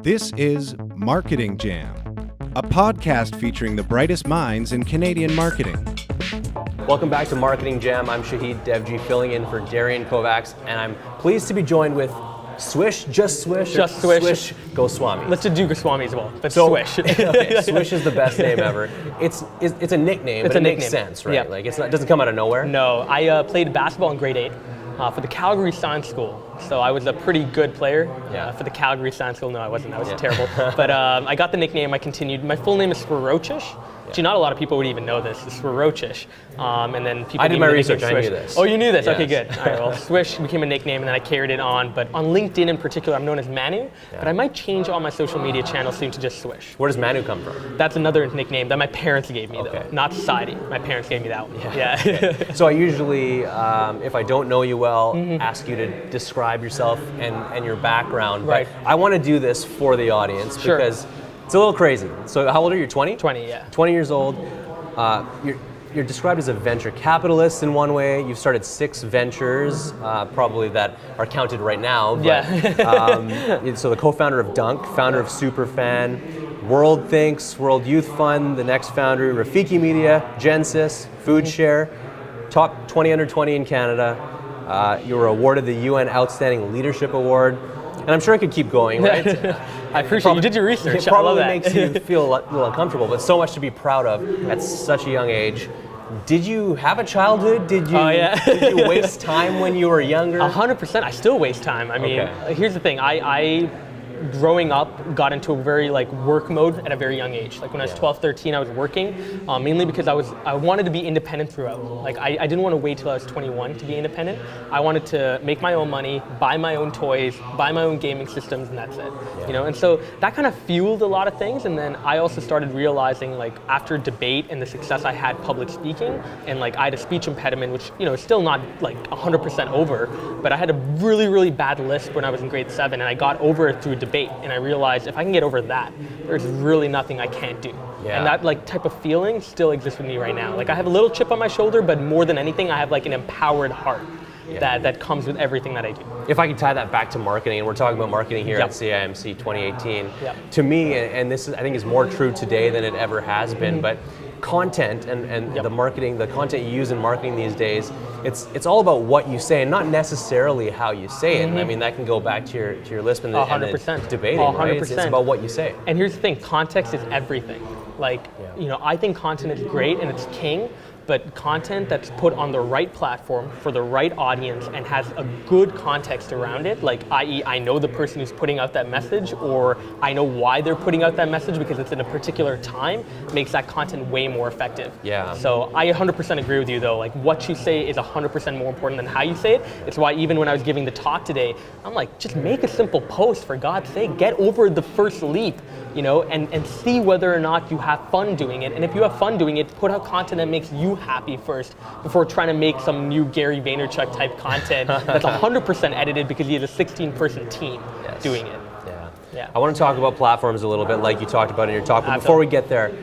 This is Marketing Jam, a podcast featuring the brightest minds in Canadian marketing. Welcome back to Marketing Jam. I'm Shaheed, Devji, filling in for Darian Kovacs, and I'm pleased to be joined with Swish Goswami. Let's just do Goswami as well, but Swish. Okay, Swish is the best name ever. It's a nickname, but it makes sense, right? Yep. Like it doesn't come out of nowhere. No, I played basketball in grade 8 for the Calgary Science School. So I was a pretty good player for the Calgary Science School. No, I wasn't. I was terrible. But I got the nickname. I continued. My full name is Squamish. Actually, not a lot of people would even know this. It's Squamish. And then people. I did my research. I knew this. Oh, you knew this? Yes. Okay, good. All right. Well, Swish became a nickname, and then I carried it on. But on LinkedIn in particular, I'm known as Manu. But I might change all my social media channels soon to just Swish. Where does Manu come from? That's another nickname that my parents gave me, though. Not society. My parents gave me that one. Yeah. Okay. So I usually, if I don't know you well, ask you to describe yourself and your background. Right. But I want to do this for the audience because it's a little crazy. So how old are you? 20? 20, yeah. 20 years old. You're described as a venture capitalist in one way. You've started 6 ventures, probably that are counted right now. But, so the co-founder of Dunk, founder of Superfan, World Thinks, World Youth Fund, the next founder, Rafiki Media, Genesis, Food Share, top 20 under 20 in Canada. You were awarded the UN Outstanding Leadership Award. And I'm sure I could keep going, right? I appreciate you did your research. It probably I love that. makes you feel a little uncomfortable, but so much to be proud of at such a young age. Did you have a childhood? Did you waste time when you were younger? 100%. I still waste time. I mean, here's the thing. I growing up, got into a very work mode at a very young age. Like when I was 12, 13, I was working, mainly because I wanted to be independent throughout. Like I didn't want to wait till I was 21 to be independent. I wanted to make my own money, buy my own toys, buy my own gaming systems, and that's it. You know, and so that kind of fueled a lot of things. And then I also started realizing, after debate and the success I had public speaking, and I had a speech impediment, which is still not 100% over, but I had a really, really bad lisp when I was in grade 7, and I got over it through debate, and I realized if I can get over that, there's really nothing I can't do. And that type of feeling still exists with me right now. I have a little chip on my shoulder, but more than anything, I have an empowered heart that comes with everything that I do. If I could tie that back to marketing, and we're talking about marketing here at CIMC 2018, to me, and this I think is more true today than it ever has been, but content and the content you use in marketing these days, it's all about what you say and not necessarily how you say it. And I mean, that can go back to your lisp and the debating, right? It's about what you say. And here's the thing, context is everything. I think content is great and it's king, but content that's put on the right platform for the right audience and has a good context around it, i.e. I know the person who's putting out that message, or I know why they're putting out that message because it's in a particular time, makes that content way more effective. So I 100% agree with you though, what you say is 100% more important than how you say it. It's why even when I was giving the talk today, I'm just make a simple post, for God's sake, get over the first leap, and see whether or not you have fun doing it. And if you have fun doing it, put out content that makes you happy first before trying to make some new Gary Vaynerchuk type content that's 100% edited because he has a 16-person team doing it. I want to talk about platforms a little bit, like you talked about in your talk. But before we get there,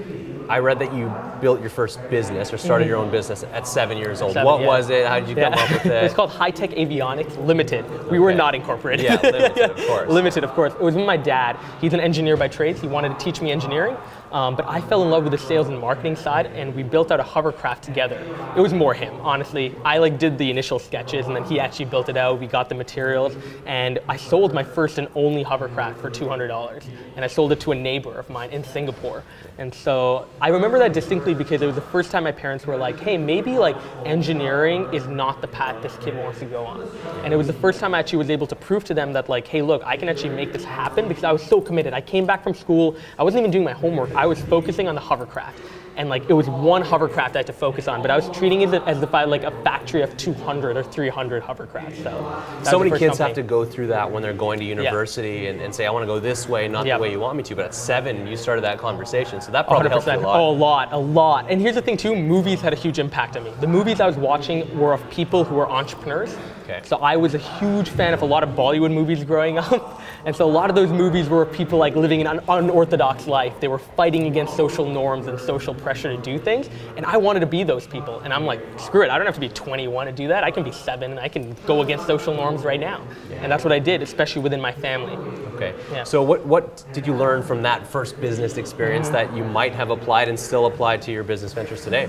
I read that you built your first business or started your own business at 7 years old. What was it? How did you come up with it? It's called High Tech Avionics Limited. We were not incorporated. Limited, of course. Limited, of course. It was with my dad. He's an engineer by trade. He wanted to teach me engineering. But I fell in love with the sales and marketing side, and we built out a hovercraft together. It was more him, honestly. I did the initial sketches, and then he actually built it out. We got the materials, and I sold my first and only hovercraft for $200. And I sold it to a neighbor of mine in Singapore. And so I remember that distinctly because it was the first time my parents were like, hey, maybe engineering is not the path this kid wants to go on. And it was the first time I actually was able to prove to them that hey, look, I can actually make this happen, because I was so committed. I came back from school, I wasn't even doing my homework. I was focusing on the hovercraft. And it was one hovercraft I had to focus on, but I was treating it as if I had a factory of 200 or 300 hovercrafts. So many kids have to go through that when they're going to university and say, I want to go this way, not the way you want me to. But at 7, you started that conversation, so that probably helped you a lot. Oh, a lot. And here's the thing too, movies had a huge impact on me. The movies I was watching were of people who were entrepreneurs, Okay. So I was a huge fan of a lot of Bollywood movies growing up. And so a lot of those movies were people like living an unorthodox life. They were fighting against social norms and social pressure to do things. And I wanted to be those people. And I'm like, screw it, I don't have to be 21 to do that. I can be 7 and I can go against social norms right now. Yeah. And that's what I did, especially within my family. Okay. Yeah. So what did you learn from that first business experience that you might have applied and still apply to your business ventures today?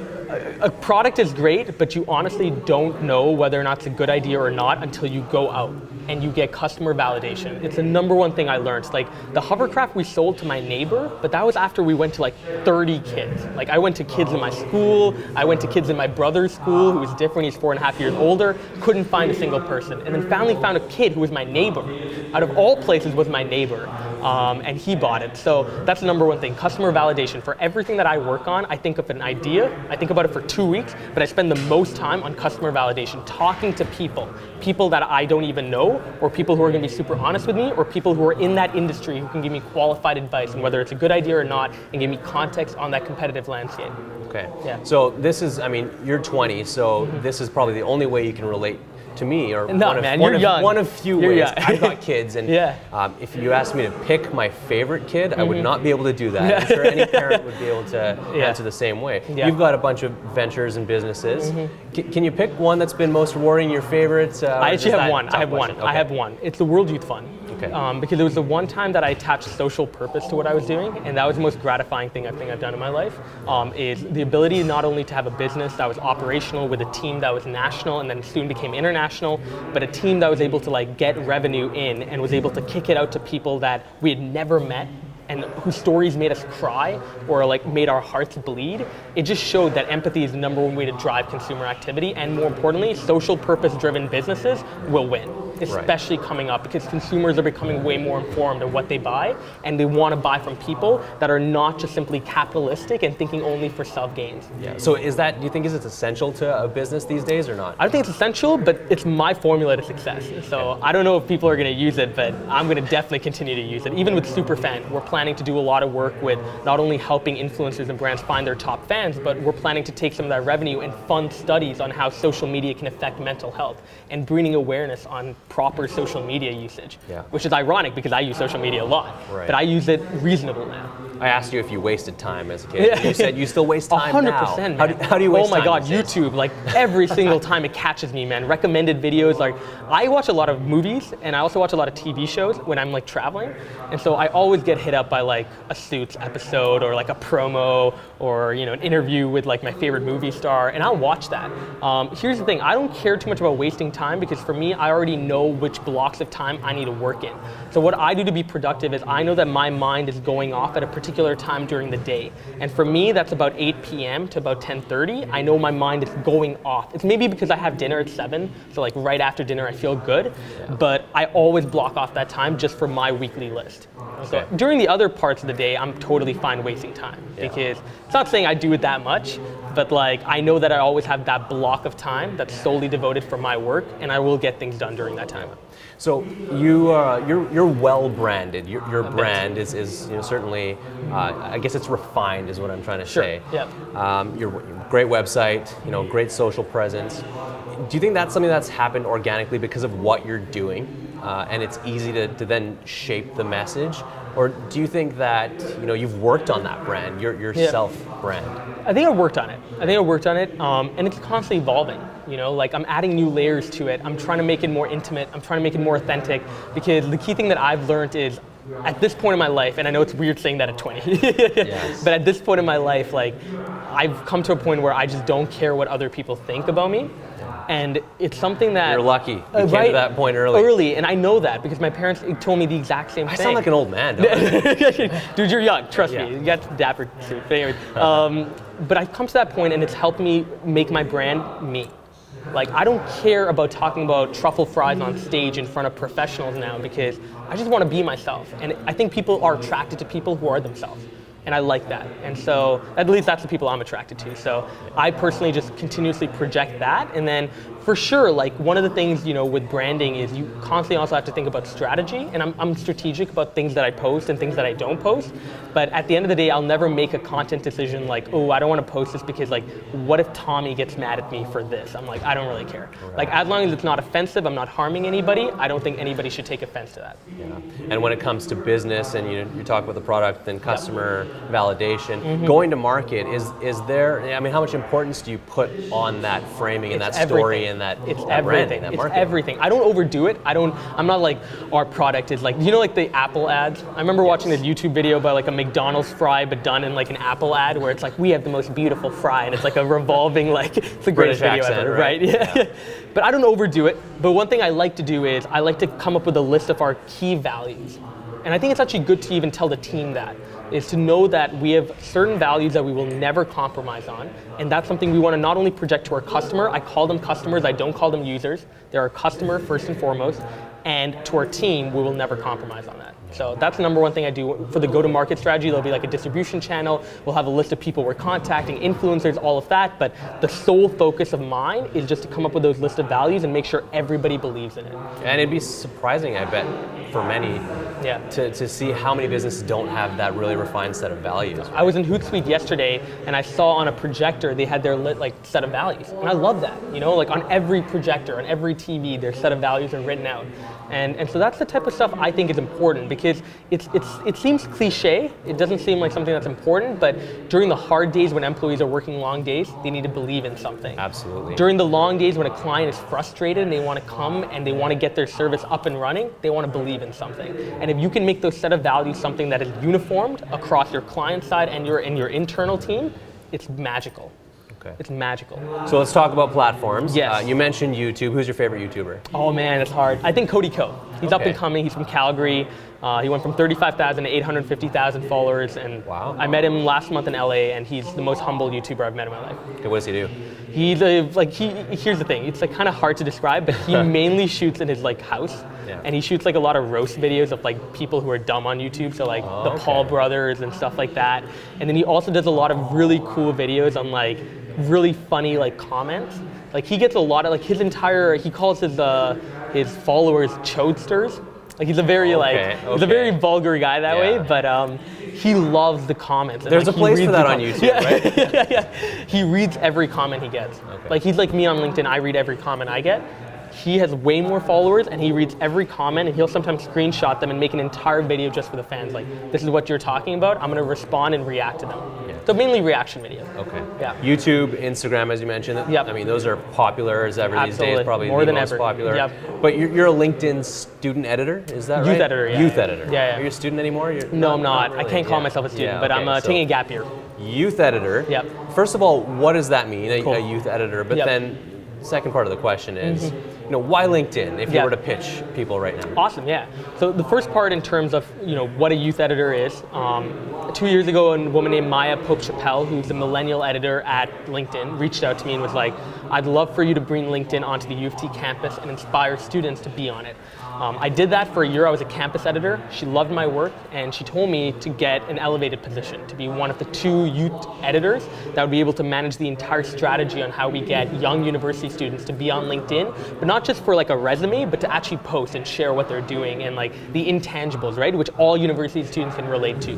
A product is great, but you honestly don't know whether or not it's a good idea or not until you go out and you get customer validation. It's the number one thing I learned. Like the hovercraft we sold to my neighbor, but that was after we went to like 30 kids. Like I went to kids in my school, I went to kids in my brother's school who was different, he's 4.5 years older, couldn't find a single person. And then finally found a kid who was my neighbor. Out of all places was my neighbor. And he bought it. So that's the number one thing, customer validation. For everything that I work on, I think of an idea, I think about it for 2 weeks, but I spend the most time on customer validation, talking to people that I don't even know, or people who are gonna be super honest with me, or people who are in that industry who can give me qualified advice on whether it's a good idea or not, and give me context on that competitive landscape. Okay. Yeah. So this is, I mean, you're 20, so this is probably the only way you can relate to me, or one of few ways. Young. I've got kids, and if you asked me to pick my favorite kid, I would not be able to do that. I'm sure any parent would be able to answer the same way. Yeah. You've got a bunch of ventures and businesses. Can you pick one that's been most rewarding, your favorite? I actually have one. Okay. I have one. It's the World Youth Fund. Okay. Because it was the one time that I attached social purpose to what I was doing, and that was the most gratifying thing I think I've done in my life, is the ability not only to have a business that was operational with a team that was national and then soon became international, but a team that was able to like get revenue in and was able to kick it out to people that we had never met and whose stories made us cry or like made our hearts bleed. It just showed that empathy is the number one way to drive consumer activity, and more importantly, social purpose-driven businesses will win, especially coming up, because consumers are becoming way more informed of what they buy, and they want to buy from people that are not just simply capitalistic and thinking only for self-gains. Yeah. So do you think is it essential to a business these days or not? I don't think it's essential, but it's my formula to success. So I don't know if people are going to use it, but I'm going to definitely continue to use it. Even with Superfan, we're planning to do a lot of work with not only helping influencers and brands find their top fans, but we're planning to take some of that revenue and fund studies on how social media can affect mental health and bringing awareness on proper social media usage, which is ironic because I use social media a lot, but I use it reasonable now. I asked you if you wasted time as a kid. You said you still waste time 100%, now. Man. How do you waste time? Oh my God, YouTube, like every single time it catches me, man. Recommended videos, like I watch a lot of movies and I also watch a lot of TV shows when I'm like traveling. And so I always get hit up by like a Suits episode or like a promo or an interview with like my favorite movie star, and I'll watch that. Here's the thing, I don't care too much about wasting time because for me, I already know which blocks of time I need to work in. So what I do to be productive is I know that my mind is going off at a particular time during the day. And for me, that's about 8 p.m. to about 10:30. I know my mind is going off. It's maybe because I have dinner at 7, so like right after dinner I feel good, but I always block off that time just for my weekly list. So during the other parts of the day, I'm totally fine wasting time because it's not saying I do it that much, but like I know that I always have that block of time that's solely devoted for my work, and I will get things done during that time. So you're well branded. Your brand is certainly I guess it's refined is what I'm trying to say. Yep. Your great website, great social presence. Do you think that's something that's happened organically because of what you're doing, and it's easy to then shape the message, or do you think that you've worked on that brand, your self brand? I think I worked on it. And it's constantly evolving. Like I'm adding new layers to it. I'm trying to make it more intimate. I'm trying to make it more authentic, because the key thing that I've learned is at this point in my life, and I know it's weird saying that at 20, but at this point in my life, like I've come to a point where I just don't care what other people think about me. And it's something that... You're lucky. You came to that point early. Early, and I know that because my parents told me the exact same thing. I sound like an old man, don't I? Dude, you're young, trust me. You got the dapper suit. But anyways, but I've come to that point and it's helped me make my brand me. Like, I don't care about talking about truffle fries on stage in front of professionals now because I just want to be myself. And I think people are attracted to people who are themselves. And I like that. And so at least that's the people I'm attracted to. So I personally just continuously project that. And then For sure, like one of the things, with branding is you constantly also have to think about strategy, and I'm strategic about things that I post and things that I don't post, but at the end of the day, I'll never make a content decision like, oh, I don't want to post this because like, what if Tommy gets mad at me for this? I'm like, I don't really care. Right. Like as long as it's not offensive, I'm not harming anybody, I don't think anybody should take offense to that. Yeah. And when it comes to business and you talk about the product and customer validation, going to market, is there, I mean, how much importance do you put on that framing and that story and that branding, that marketing? It's everything. I don't overdo it. I'm not like, our product is like, like the Apple ads? I remember watching this YouTube video by like a McDonald's fry, but done in like an Apple ad where it's like, we have the most beautiful fry, and it's like a revolving, like, it's the greatest video accent, ever, right? Yeah. But I don't overdo it. But one thing I like to do is I like to come up with a list of our key values. And I think it's actually good to even tell the team that, is to know that we have certain values that we will never compromise on. And that's something we want to not only project to our customer, I call them customers, I don't call them users. They're our customer first and foremost. And to our team, we will never compromise on that. So that's the number one thing I do for the go-to-market strategy. There'll be like a distribution channel. We'll have a list of people we're contacting, influencers, all of that. But the sole focus of mine is just to come up with those list of values and make sure everybody believes in it. And it'd be surprising, I bet, for many to see how many businesses don't have that really refined set of values. Right? I was in Hootsuite yesterday and I saw on a projector they had their set of values. And I love that. Like on every projector, on every TV, their set of values are written out. And so that's the type of stuff I think is important, because it seems cliche. It doesn't seem like something that's important, but during the hard days when employees are working long days, they need to believe in something. Absolutely. During the long days when a client is frustrated and they want to come and they want to get their service up and running, they want to believe in something. And if you can make those set of values something that is uniformed across your client side and your internal team, it's magical. Okay. It's magical. So let's talk about platforms. Yes. You mentioned YouTube. Who's your favorite YouTuber? Oh man, it's hard. I think Cody Ko. He's up and coming. He's from Calgary. He went from 35,000 to 850,000 followers, and wow. I met him last month in LA, and he's the most humble YouTuber I've met in my life. Okay, what does he do? He's here's the thing. It's like kind of hard to describe, but he mainly shoots in his house, and he shoots a lot of roast videos of people who are dumb on YouTube, so the Paul brothers and stuff like that. And then he also does a lot of really cool videos on really funny comments. He gets a lot of his entire, he calls his followers chodesters. He's a very he's a very vulgar guy that way, but he loves the comments. There's a place for that on YouTube, right? Yeah. He reads every comment he gets. Okay. He's like me on LinkedIn. I read every comment I get. He has way more followers, and he reads every comment, and he'll sometimes screenshot them and make an entire video just for the fans. This is what you're talking about. I'm going to respond and react to them. Yeah. So mainly reaction videos. Okay. Yeah. YouTube, Instagram, as you mentioned. Yep. I mean, those are popular as ever these days. Probably more than most ever. Popular. Yep. But you're a LinkedIn student editor, is that right? Youth editor. Yeah. Youth editor. Yeah. Are you a student anymore? No, I'm not. Really. I can't call myself a student, but I'm taking a gap year. Youth editor. Yep. First of all, what does that mean, Cool. a youth editor? But then, second part of the question is, why LinkedIn if you were to pitch people right now? Awesome, yeah. So the first part in terms of what a youth editor is, 2 years ago a woman named Maya Pope-Chappelle, who's the millennial editor at LinkedIn, reached out to me and was like, I'd love for you to bring LinkedIn onto the U of T campus and inspire students to be on it. I did that for a year. I was a campus editor. She loved my work, and she told me to get an elevated position, to be one of the 2 youth editors that would be able to manage the entire strategy on how we get young university students to be on LinkedIn, but not just for a resume, but to actually post and share what they're doing and the intangibles, right, which all university students can relate to.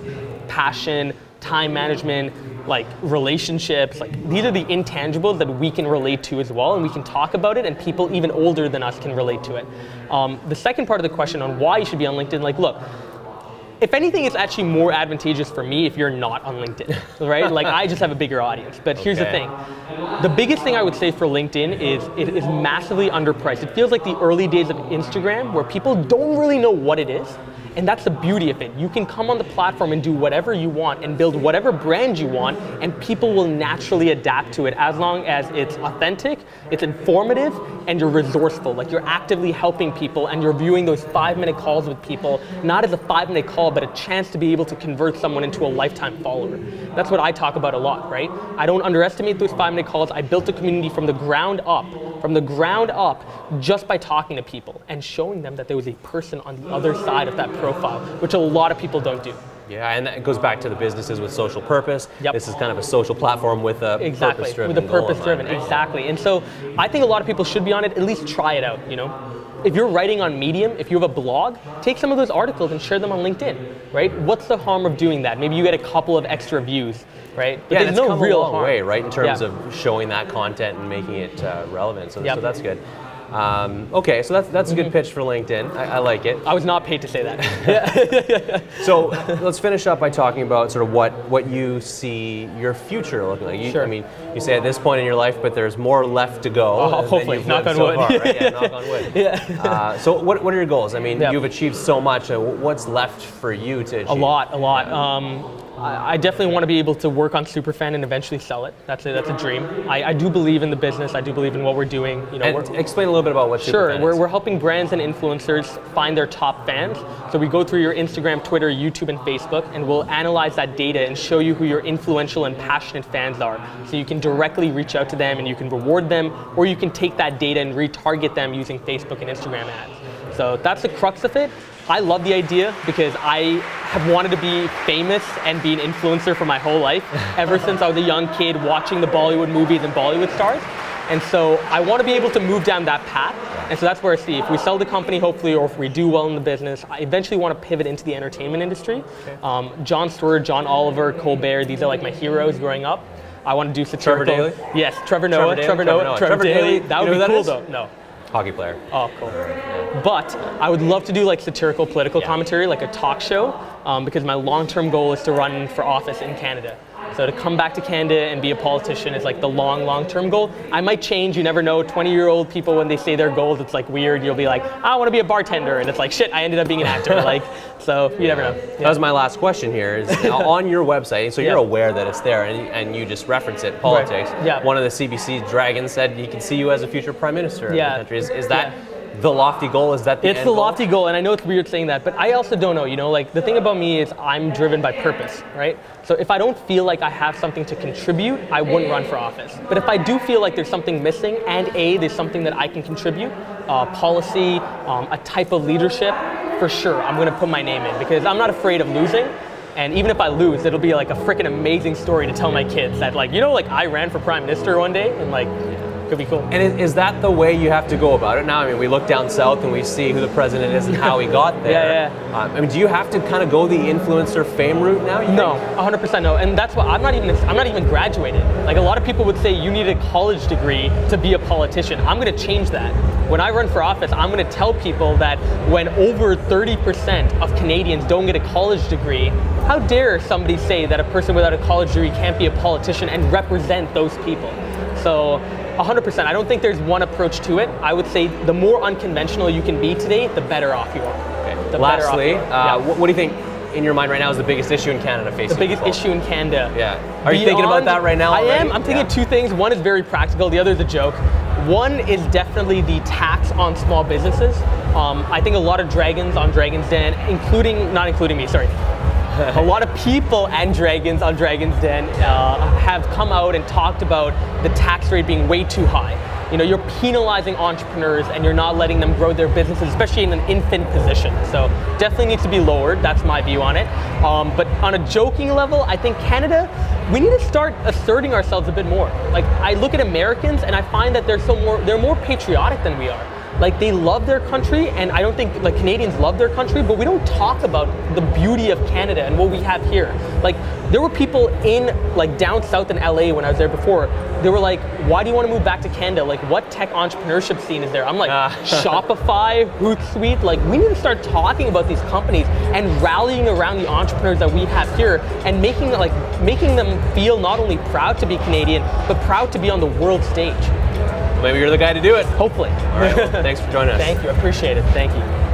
Passion, time management, relationships, these are the intangibles that we can relate to as well, and we can talk about it, and people even older than us can relate to it. The second part of the question on why you should be on LinkedIn, look, if anything, it's actually more advantageous for me if you're not on LinkedIn, right? I just have a bigger audience. But here's the thing. The biggest thing I would say for LinkedIn is it is massively underpriced. It feels like the early days of Instagram where people don't really know what it is. And that's the beauty of it. You can come on the platform and do whatever you want and build whatever brand you want, and people will naturally adapt to it as long as it's authentic, it's informative, and you're resourceful. You're actively helping people and you're viewing those 5-minute calls with people, not as a 5-minute call, but a chance to be able to convert someone into a lifetime follower. That's what I talk about a lot, right? I don't underestimate those 5-minute calls. I built a community from the ground up, just by talking to people and showing them that there was a person on the other side of that profile, which a lot of people don't do. Yeah, and that goes back to the businesses with social purpose. Yep. This is kind of a social platform with a purpose-driven with a purpose-driven, goal in mind, right? exactly. And so I think a lot of people should be on it, at least try it out, you know? If you're writing on Medium, if you have a blog, take some of those articles and share them on LinkedIn, right? What's the harm of doing that? Maybe you get a couple of extra views, right? But Yeah, there's no come real a long harm. way, right, in terms of showing that content and making it relevant. So that's good. Okay, so that's a good pitch for LinkedIn. I like it. I was not paid to say that. So let's finish up by talking about sort of what you see your future looking like. Sure. I mean, you say at this point in your life, but there's more left to go. Hopefully, knock on wood. Far, right? Yeah, knock on wood. Yeah. So what are your goals? I mean, you've achieved so much. What's left for you to achieve? A lot. I definitely want to be able to work on Superfan and eventually sell it. That's a dream. I do believe in the business. I do believe in what we're doing. You know, and explain a little bit about what Superfan is. We're helping brands and influencers find their top fans. So we go through your Instagram, Twitter, YouTube, and Facebook, and we'll analyze that data and show you who your influential and passionate fans are. So you can directly reach out to them and you can reward them, or you can take that data and retarget them using Facebook and Instagram ads. So that's the crux of it. I love the idea because I have wanted to be famous and be an influencer for my whole life, ever since I was a young kid watching the Bollywood movies and Bollywood stars. And so I want to be able to move down that path. And so that's where I see if we sell the company, hopefully, or if we do well in the business, I eventually want to pivot into the entertainment industry. Okay. Jon Stewart, John Oliver, Colbert, these are like my heroes growing up. I want to do satirical. Trevor Daly? Yes, Trevor Noah. Trevor Daly. That would be cool though. No. Hockey player. Oh, cool. But I would love to do like satirical political commentary, like a talk show, because my long-term goal is to run for office in Canada. So to come back to Canada and be a politician is like the long-term goal. I might change, you never know. 20-year-old people, when they say their goals, it's like weird. You'll be like, I want to be a bartender. And it's like, shit, I ended up being an actor. So you never know. Yeah. That was my last question here. Is on your website, so you're aware that it's there, and you just reference it, politics. Right. Yeah. One of the CBC dragons said he can see you as a future prime minister of the country. Is that the lofty goal? Is that the end goal? Lofty goal, and I know it's weird saying that, but I also don't know, you know, like the thing about me is I'm driven by purpose, right? So if I don't feel like I have something to contribute, I wouldn't run for office. But if I do feel like there's something missing and there's something that I can contribute, policy, a type of leadership, for sure, I'm gonna put my name in because I'm not afraid of losing. And even if I lose, it'll be like a freaking amazing story to tell my kids that like, you know, like I ran for prime minister one day and like, could be cool. And is that the way you have to go about it now? I mean, we look down south and we see who the president is and how he got there. I mean, do you have to kind of go the influencer fame route now? No, 100% no. And that's why I'm not even graduated. Like a lot of people would say you need a college degree to be a politician. I'm going to change that. When I run for office, I'm going to tell people that when over 30% of Canadians don't get a college degree, how dare somebody say that a person without a college degree can't be a politician and represent those people? So 100%. I don't think there's one approach to it. I would say the more unconventional you can be today, the better off you are. Okay. Lastly, what do you think in your mind right now is the biggest issue in Canada facing the biggest issue in Canada? Yeah. Are you thinking about that right now already? I am. I'm thinking two things. One is very practical. The other is a joke. One is definitely the tax on small businesses. I think a lot of dragons on Dragon's Den, not including me, sorry. A lot of people and dragons on Dragon's Den have come out and talked about the tax rate being way too high. You know, you're penalizing entrepreneurs and you're not letting them grow their businesses, especially in an infant position. So definitely needs to be lowered. That's my view on it. But on a joking level, I think Canada, we need to start asserting ourselves a bit more. Like I look at Americans and I find that they're more patriotic than we are. Like they love their country, and I don't think like Canadians love their country, but we don't talk about the beauty of Canada and what we have here. Like there were people in like down south in LA when I was there before, they were like, why do you want to move back to Canada? Like what tech entrepreneurship scene is there? I'm like, Shopify, Hootsuite, like we need to start talking about these companies and rallying around the entrepreneurs that we have here and making them feel not only proud to be Canadian, but proud to be on the world stage. Maybe you're the guy to do it. Hopefully. All right, well, thanks for joining us. Thank you, I appreciate it. Thank you.